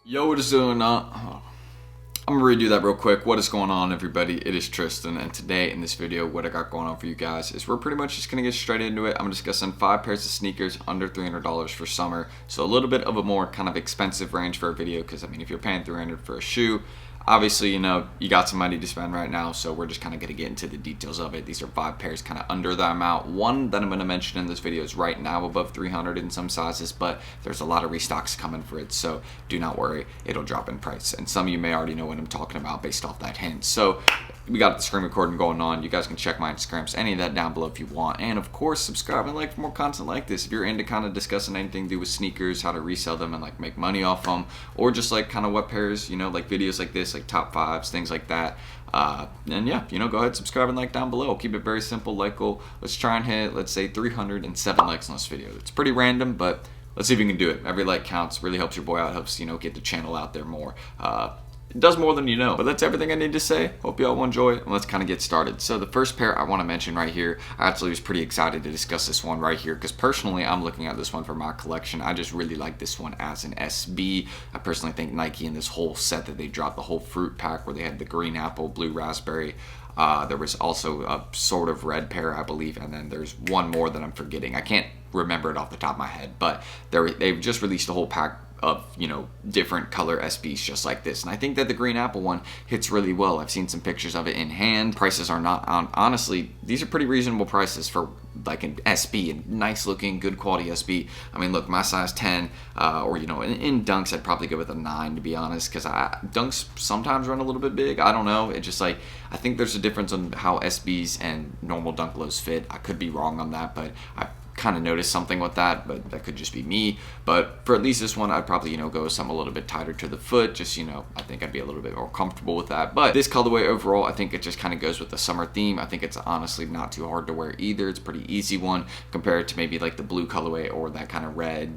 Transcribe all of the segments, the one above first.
Yo, what is going on? I'm gonna redo that real quick. What is going on, everybody? It is Tristan, and today in this video, what I got going on for you guys is we're pretty much just gonna get straight into it. I'm discussing 5 pairs of sneakers under $300 for summer, so a little bit of a more kind of expensive range for a video. Because I mean, if you're paying $300 for a shoe, obviously, you know, you got some money to spend right now, so we're just kind of going to get into the details of it. These are 5 pairs kind of under that amount. One that I'm going to mention in this video is right now above 300 in some sizes, but there's a lot of restocks coming for it, so do not worry, it'll drop in price. And some of you may already know what I'm talking about based off that hint. So we got the screen recording going on. You guys can check my Instagrams, any of that down below if you want. And of course, subscribe and like for more content like this. If you're into kind of discussing anything to do with sneakers, how to resell them and like make money off them, or just like kind of what pairs, you know, like videos like this, like top 5s, things like that. And yeah, you know, go ahead, subscribe and like down below. I'll keep it very simple, like goal. Let's try and hit, let's say 307 likes on this video. It's pretty random, but let's see if we can do it. Every like counts, really helps your boy out, helps, you know, get the channel out there more. It does more than you know. But that's everything I need to say. Hope you all will enjoy it, and let's kind of get started. So the first pair I want to mention right here, I actually was pretty excited to discuss this one right here because personally I'm looking at this one for my collection. I just really like this one as an SB. I personally think Nike in this whole set that they dropped, the whole fruit pack where they had the green apple, blue raspberry, there was also a sort of red pair, I believe, and then there's one more that I'm forgetting. I can't remember it off the top of my head, but they've just released a whole pack of, you know, different color SBs just like this, and I think that the green apple one hits really well. I've seen some pictures of it in hand. Prices are not honestly, these are pretty reasonable prices for like an SB, a nice looking, good quality SB. I mean, look, my size 10, or you know, in dunks I'd probably go with a 9 to be honest, because dunks sometimes run a little bit big. I don't know, it just like, I think there's a difference on how SBs and normal dunk lows fit. I could be wrong on that, but I kind of noticed something with that, but that could just be me. But for at least this one, I'd probably, you know, go with something a little bit tighter to the foot, just, you know, I think I'd be a little bit more comfortable with that. But this colorway overall, I think it just kind of goes with the summer theme. I think it's honestly not too hard to wear either. It's a pretty easy one compared to maybe like the blue colorway or that kind of red,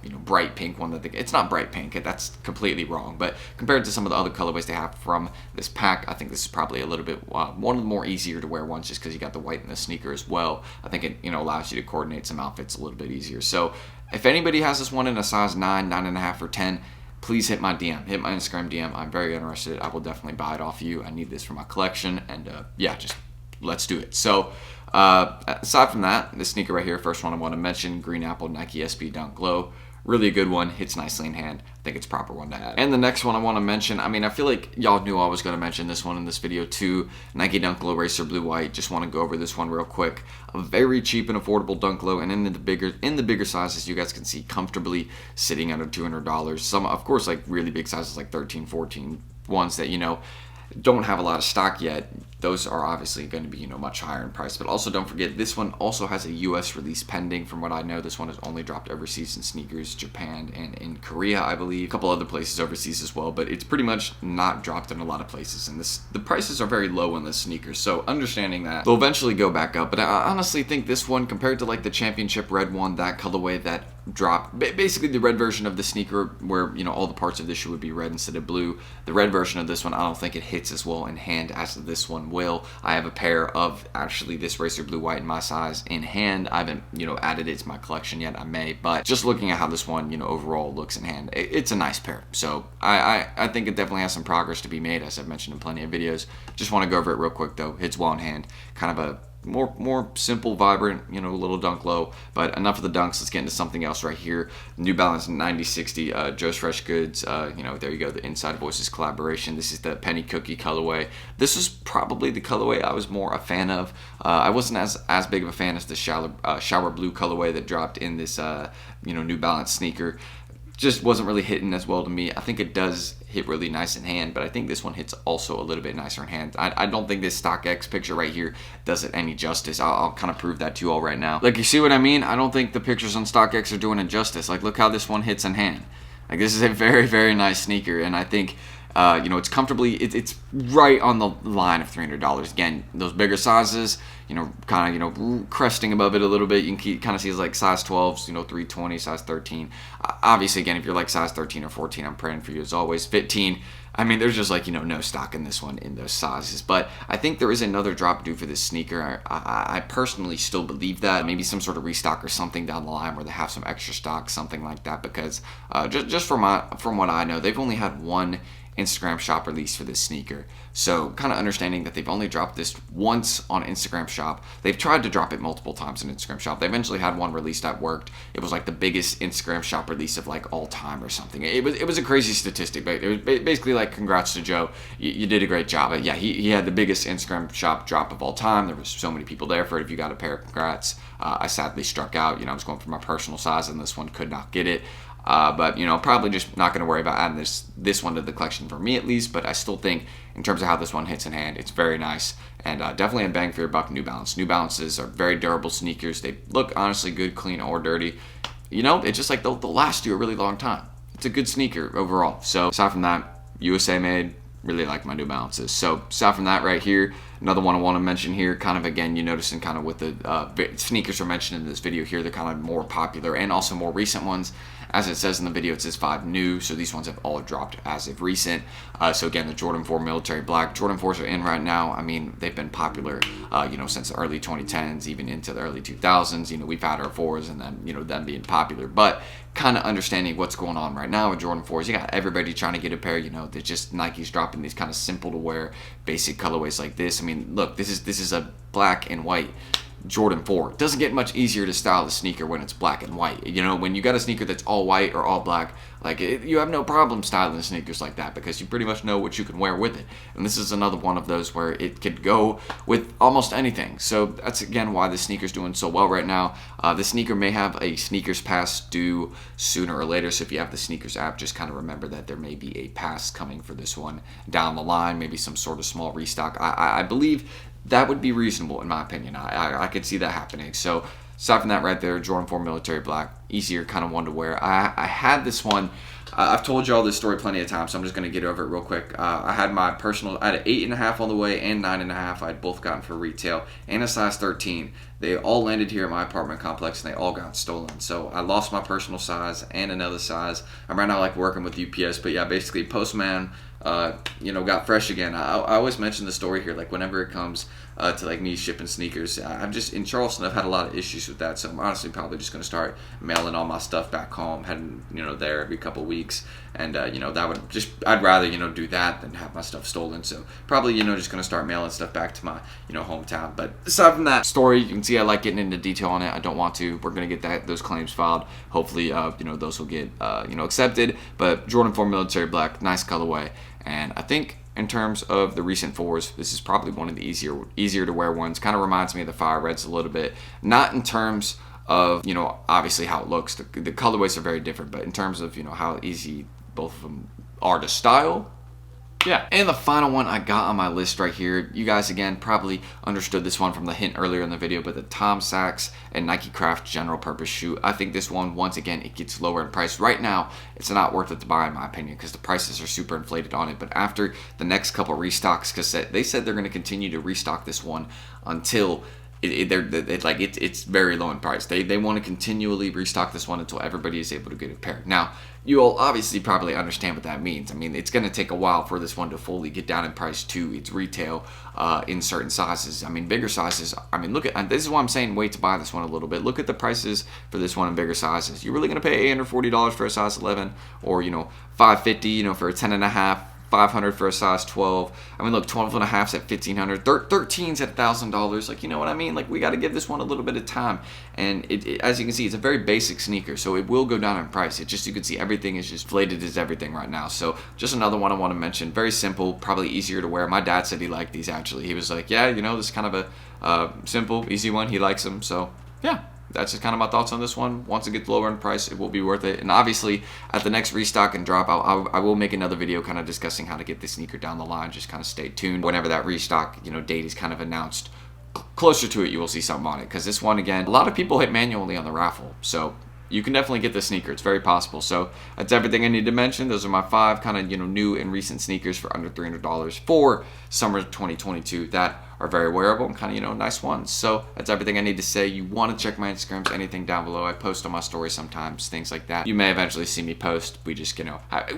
you know, bright pink one that it's not bright pink, that's completely wrong, but compared to some of the other colorways they have from this pack, I think this is probably a little bit one of the more easier to wear ones, just because you got the white in the sneaker as well. I think it, you know, allows you to coordinate some outfits a little bit easier. So if anybody has this one in a size 9, 9.5, or 10, please hit my DM, hit my Instagram DM. I'm very interested. I will definitely buy it off you. I need this for my collection, and yeah, just let's do it. So aside from that, this sneaker right here, first one I want to mention, green apple Nike SB Dunk Glow. Really a good one, hits nicely in hand. I think it's a proper one to add. And the next one I want to mention, I mean, I feel like y'all knew I was going to mention this one in this video too. Nike Dunk Low Racer Blue White. Just want to go over this one real quick. A very cheap and affordable Dunk Low, and in the bigger sizes, you guys can see comfortably sitting under $200. Some, of course, like really big sizes like 13, 14, ones that, you know, don't have a lot of stock yet. Those are obviously going to be, you know, much higher in price. But also don't forget, this one also has a US release pending. From what I know, this one is only dropped overseas in sneakers, Japan, and in Korea, I believe. A couple other places overseas as well, but it's pretty much not dropped in a lot of places. And the prices are very low on this sneaker, so understanding that, they'll eventually go back up. But I honestly think this one, compared to like the championship red one, that colorway that dropped, basically the red version of the sneaker where, you know, all the parts of this shoe would be red instead of blue, the red version of this one, I don't think it hits as well in hand as this one will. I have a pair of actually this Racer Blue White in my size in hand. I haven't, you know, added it to my collection yet. I may, but just looking at how this one, you know, overall looks in hand, it's a nice pair. So I think it definitely has some progress to be made, as I've mentioned in plenty of videos. Just want to go over it real quick though. Hits well in hand, kind of a more simple, vibrant, you know, little dunk low. But enough of the dunks, let's get into something else right here. New Balance 9060, Joe's Fresh Goods, you know, there you go, the Inside Voices collaboration. This is the penny cookie colorway. This is probably the colorway I was more a fan of. I wasn't as big of a fan as the shower blue colorway that dropped in this you know, New Balance sneaker. Just wasn't really hitting as well to me. I think it does hit really nice in hand, but I think this one hits also a little bit nicer in hand. I don't think this StockX picture right here does it any justice. I'll kind of prove that to you all right now. Like, you see what I mean? I don't think the pictures on StockX are doing it justice. Like, look how this one hits in hand. Like, this is a very, very nice sneaker, and I think you know, it's comfortably, it's right on the line of $300. Again, those bigger sizes, kind of, cresting above it a little bit. You can kind of see it's like size 12s, 320, size 13. Obviously, again, if you're like size 13 or 14, I'm praying for you as always. 15, I mean, there's just like, no stock in this one in those sizes. But I think there is another drop due for this sneaker. I personally still believe that. Maybe some sort of restock or something down the line where they have some extra stock, something like that. Because just from what I know, they've only had one Instagram shop release for this sneaker. So kind of understanding that they've only dropped this once on Instagram shop. They've tried to drop it multiple times in Instagram shop. They eventually had one release that worked. It was like the biggest Instagram shop release of like all time or something. It was a crazy statistic, but it was basically like, congrats to Joe. You did a great job. But yeah, he had the biggest Instagram shop drop of all time. There was so many people there for it. If you got a pair, congrats. I sadly struck out. I was going for my personal size and this one could not get it. But probably just not going to worry about adding this one to the collection for me at least. But I still think in terms of how this one hits in hand, it's very nice and definitely a bang for your buck. New Balance. New Balances are very durable sneakers. They look honestly good, clean or dirty. It's just like they'll last you a really long time. It's a good sneaker overall. So aside from that, USA made. Really like my New Balances. So aside from that right here, another one I want to mention here, kind of again, you noticing kind of with the sneakers are mentioned in this video here, they're kind of more popular and also more recent ones. As it says in the video, it says 5 new, so these ones have all dropped as of recent. So again, the Jordan 4 Military Black. Jordan 4s are in right now. I mean, they've been popular, since the early 2010s, even into the early 2000s. We've had our 4s and then, them being popular. But kind of understanding what's going on right now with Jordan 4s. You got everybody trying to get a pair, they're just Nike's dropping these kind of simple to wear basic colorways like this. I mean, look, this is a black and white Jordan 4. It doesn't get much easier to style the sneaker when it's black and white. When you got a sneaker that's all white or all black, you have no problem styling sneakers like that because you pretty much know what you can wear with it. And this is another one of those where it could go with almost anything. So that's again why the sneaker's doing so well right now. The sneaker may have a sneakers pass due sooner or later. So if you have the sneakers app, just kind of remember that there may be a pass coming for this one down the line, maybe some sort of small restock. I believe that would be reasonable in my opinion. I could see that happening. So aside from that right there, Jordan 4 Military Black, easier kind of one to wear. I had this one. I've told you all this story plenty of times, so I'm just going to get over it real quick. I had my personal, I had an 8.5 on the way and 9.5. I had both gotten for retail and a size 13. They all landed here at my apartment complex and they all got stolen. So I lost my personal size and another size. I'm right now working with UPS, but yeah, basically postman got fresh again. I always mention the story here, whenever it comes to me shipping sneakers. I'm just in Charleston. I've had a lot of issues with that, so I'm honestly probably just going to start mailing all my stuff back home, heading there every couple weeks, and that would just, I'd rather do that than have my stuff stolen. So probably just going to start mailing stuff back to my hometown. But aside from that story, you can see I like getting into detail on it. I don't want to. We're going to get those claims filed. Hopefully those will get accepted. But Jordan 4 Military Black, nice colorway. And I think in terms of the recent 4s, this is probably one of the easier to wear ones. Kind of reminds me of the Fire Reds a little bit. Not in terms of, obviously how it looks. The colorways are very different, but in terms of, how easy both of them are to style. Yeah. And the final one I got on my list right here, you guys again probably understood this one from the hint earlier in the video, but the TomSachs and Nike Craft general purpose shoe. I think this one, once again, it gets lower in price. Right now, it's not worth it to buy in my opinion because the prices are super inflated on it. But after the next couple restocks, because they said they're going to continue to restock this one until it's very low in price. They want to continually restock this one until everybody is able to get a pair. Now, you all obviously probably understand what that means. I mean, it's going to take a while for this one to fully get down in price to its retail in certain sizes. I mean, bigger sizes. I mean, look at this is why I'm saying wait to buy this one a little bit. Look at the prices for this one in bigger sizes. You're really going to pay $840 for a size 11, or $550 for a 10.5. $500 for a size 12. I mean, look, 12.5's at $1,500. 13's at $1,000. You know what I mean? We got to give this one a little bit of time. And it, as you can see, it's a very basic sneaker, so it will go down in price. It just, you can see everything is just inflated as everything right now. So just another one I want to mention. Very simple, probably easier to wear. My dad said he liked these actually. He was like, yeah, this is kind of a simple, easy one. He likes them. So yeah. That's just kind of my thoughts on this one. Once it gets lower in price, it will be worth it. And obviously, at the next restock and drop, I will make another video kind of discussing how to get this sneaker down the line. Just kind of stay tuned. Whenever that restock, date is kind of announced, closer to it, you will see something on it. Because this one, again, a lot of people hit manually on the raffle. So you can definitely get this sneaker. It's very possible. So that's everything I need to mention. Those are my 5 kind of, new and recent sneakers for under $300 for summer 2022 that are very wearable and kind of, nice ones. So that's everything I need to say. You want to check my Instagrams, anything down below. I post on my stories sometimes, things like that. You may eventually see me post. We just,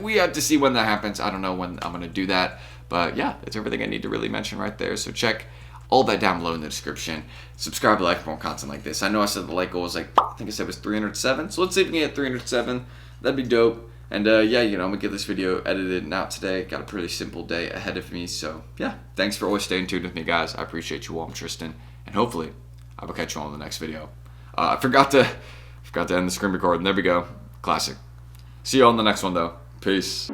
we have to see when that happens. I don't know when I'm going to do that. But yeah, that's everything I need to really mention right there. So check all that down below in the description. Subscribe, like for more content like this. I know I said the like goal was I think I said it was 307. So let's see if we can get 307. That'd be dope. And yeah, I'm gonna get this video edited and out today. Got a pretty simple day ahead of me. So yeah, thanks for always staying tuned with me, guys. I appreciate you all. I'm Tristan, and hopefully I will catch you all in the next video. I forgot to end the screen recording. There we go. Classic. See you all in the next one though. Peace.